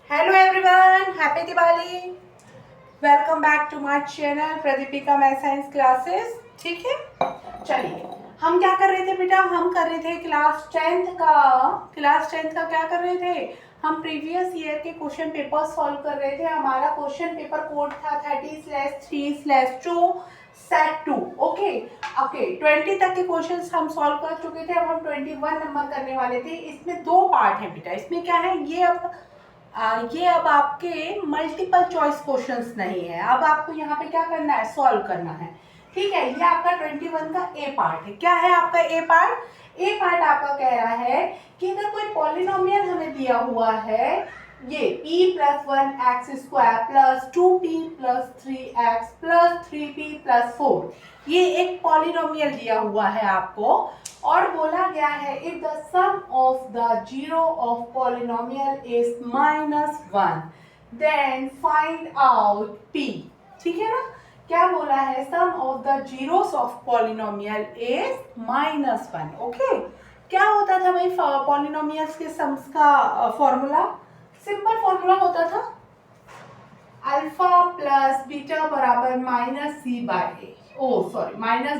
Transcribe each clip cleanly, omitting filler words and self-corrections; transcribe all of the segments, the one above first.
Hello everyone, happy Diwali. Welcome back to my channel Pradeepika math science classes. ठीक है, चलिए हम क्या कर रहे थे बेटा, हम कर रहे थे क्लास टेंथ का क्या कर रहे थे हम प्रीवियस ईयर के क्वेश्चन पेपर सॉल्व कर रहे थे। हमारा क्वेश्चन पेपर कोड था 30/3/2 सेट 2। ओके, 20 तक के क्वेश्चंस हम सॉल्व कर चुके थे। अब हम 21 नंबर करने वाले थे। इसमें दो पार्ट है बेटा। इसमें क्या है, ये अब आपके मल्टीपल चॉइस क्वेश्चंस नहीं है। अब आपको यहाँ पे क्या करना है, सॉल्व करना है। ठीक है, ये आपका 21 का ए पार्ट है। क्या है आपका ए पार्ट? ए पार्ट आपका कह रहा है कि अगर कोई पॉलिनोमियल हमें दिया हुआ है, ये p+1x² plus 2p+3x plus 3p+4, ये एक पॉलिनोमियल दिया हुआ है आपको, और बोला गया है if the sum of the zero of polynomial is -1 then find out p। ठीक है ना, क्या बोला है, sum of the zeros of polynomial is -1। Okay, क्या होता था भाई पॉलिनोमियल्स के सम्स का फॉर्मूला? सिंपल फॉर्मूला होता था अल्फा प्लस बीटा बराबर -c/a,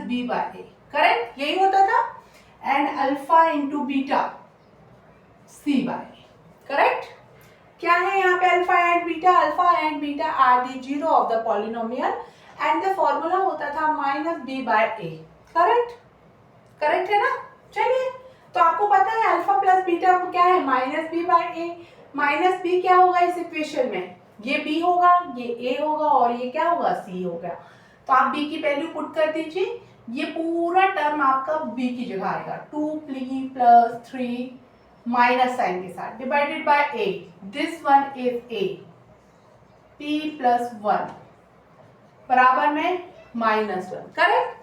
-b/a। करेक्ट, यही होता था। And alpha into beta c/a। Correct, क्या है यहाँ पे alpha and beta? Alpha and beta are the zero of the polynomial and the formula होता था -b/a। करेक्ट, करेक्ट है ना। चलिए, तो आपको पता है अल्फा प्लस बीटा क्या है, -b/a। -b क्या होगा इस इक्वेशन में? ये b होगा, ये a होगा, और ये क्या होगा, c होगा। तो आप b की वैल्यू पुट कर दीजिए। ये पूरा टर्म आपका b की जगह आएगा, 2p+3 माइनस साइन के साथ divided by a। This one is a, p+1 बराबर में -1। करेक्ट,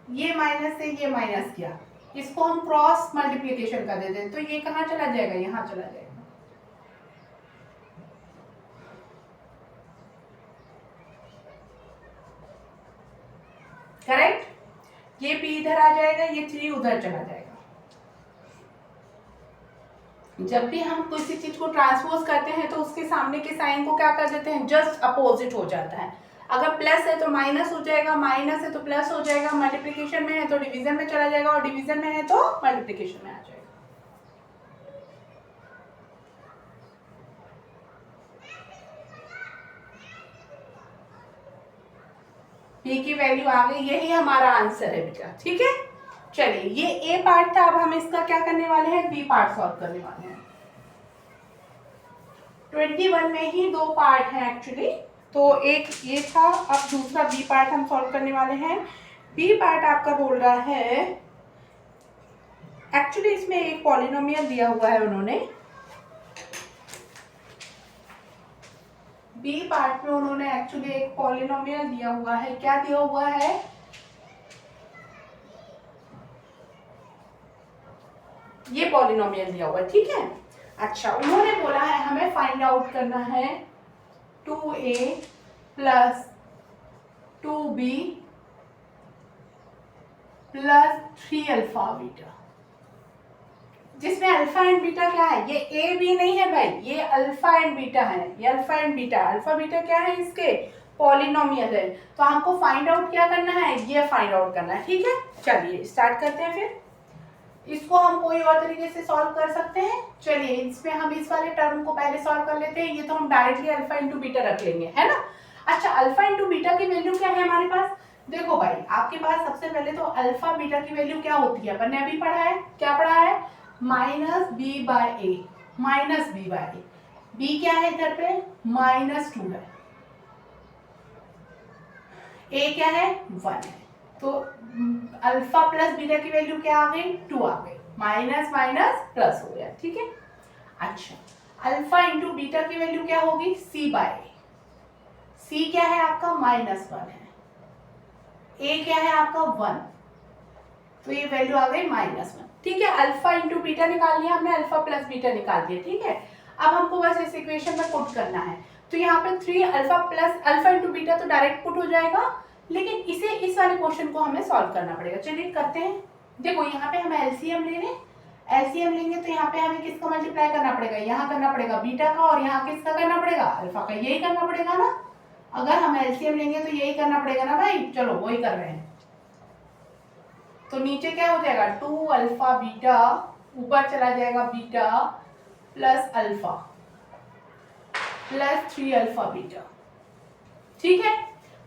ये माइनस से ये माइनस किया, इसको हम क्रॉस मल्टीप्लिकेशन कर देते हैं, तो ये कहाँ चला जाएगा, यहाँ चला जाएगा। करेक्ट, ये p इधर आ जाएगा, ये 3 उधर चला जाएगा। जब भी हम किसी चीज को ट्रांसपोज करते हैं तो उसके सामने के साइन को क्या कर देते हैं, जस्ट अपोजिट हो जाता है। अगर प्लस है तो माइनस हो जाएगा, माइनस है तो प्लस हो जाएगा, मल्टीप्लिकेशन में है तो डिवीजन में चला जाएगा, और डिवीजन में है तो मल्टीप्लिकेशन में आ जाएगा। p की वैल्यू आ गई, यही हमारा आंसर है बेटा। ठीक है, चलिए ये ए पार्ट था। अब हम इसका क्या करने वाले हैं, बी पार्ट सॉल्व करने वाले हैं। 21 में ही दो पार्ट हैं एक्चुअली, तो एक ये था, अब दूसरा बी पार्ट हम सॉल्व करने वाले हैं। बी पार्ट आपका बोल रहा है, एक्चुअली इसमें एक पॉलिनोमियल दिया हुआ है उन्होंने। बी पार्ट में उन्होंने एक्चुअली एक पॉलिनोमियल दिया हुआ है। क्या दिया हुआ है, ये पॉलिनोमियल दिया हुआ है। ठीक है, अच्छा, उन्होंने बोला है हमें फाइंड आउट करना है 2a plus 2b plus 3 alpha beta, जिसमें अल्फा एंड बीटा क्या है, ये ए बी नहीं है भाई, ये अल्फा एंड बीटा है। ये alpha and beta, alpha beta क्या है, इसके पॉलिनोमियल है। तो हमको फाइंड आउट क्या करना है, ये फाइंड आउट करना है। ठीक है, चलिए स्टार्ट करते हैं। फिर इसको हम कोई और तरीके से सॉल्व कर सकते हैं। चलिए इसमें हम इस वाले टर्म को पहले सॉल्व कर लेते हैं। ये तो हम डायरेक्टली अल्फा इंटू बीटा रख लेंगे, है ना। अच्छा, अल्फा इंटू बीटा की वैल्यू क्या है हमारे पास? देखो भाई, आपके पास सबसे पहले तो अल्फा बीटा की वैल्यू क्या होती है, अपन ने अभी पढ़ा है, क्या पढ़ा है, -b/a, -b/a। b क्या है इधर पे, -2 है, a क्या है, 1 है। तो अल्फा प्लस बीटा की वैल्यू क्या आ गई, 2 आ गई, माइनस माइनस प्लस हो गया। ठीक है, अच्छा, अल्फा इंटू बीटा की वैल्यू क्या होगी, c/a। c क्या है आपका, -1 है, a क्या है आपका 1, तो ये वैल्यू आ गई -1। ठीक है, अल्फा इंटू बीटा निकाल लिया हमने, अल्फा प्लस बीटा निकाल दिया। ठीक है, अब हमको बस इस इक्वेशन में पुट करना है। तो यहाँ पे 3 alpha plus alpha into beta तो डायरेक्ट पुट हो जाएगा, लेकिन इसे इस वाले क्वेश्चन को हमें सॉल्व करना पड़ेगा। चलिए करते हैं। देखो यहाँ पे हम एलसीएम ले रहे हैं, एलसीएम लेंगे तो यहाँ पे हमें किसका मल्टीप्लाई करना पड़ेगा, यहाँ करना पड़ेगा बीटा का, और यहाँ किसका करना पड़ेगा, अल्फा का। यही करना पड़ेगा ना, अगर हम एलसीएम लेंगे तो यही करना पड़ेगा ना भाई। चलो वही कर रहे हैं। तो नीचे क्या हो जाएगा, 2 अल्फा बीटा, ऊपर चला जाएगा beta plus alpha plus 3 alpha beta. ठीक है,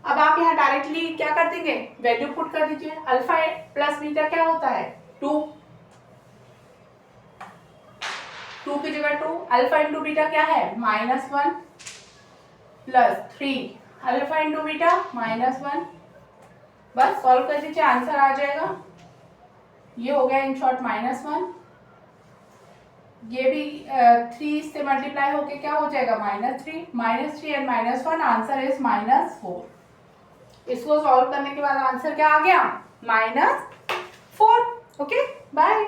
अब आप यहाँ डायरेक्टली क्या कर देंगे, वैल्यू पुट कर दीजिए। अल्फा प्लस बीटा क्या होता है, 2 की जगह 2, अल्फा इंटू बीटा क्या है, -1 प्लस 3 अल्फा इंटू बीटा -1। बस सॉल्व कर दीजिए, आंसर आ जाएगा। ये हो गया इन शॉर्ट -1, ये भी 3 से मल्टीप्लाई होके क्या हो जाएगा, -3 एंड -1, आंसर इज -4। इसको सॉल्व करने के बाद आंसर क्या आ गया, -4। Okay, bye.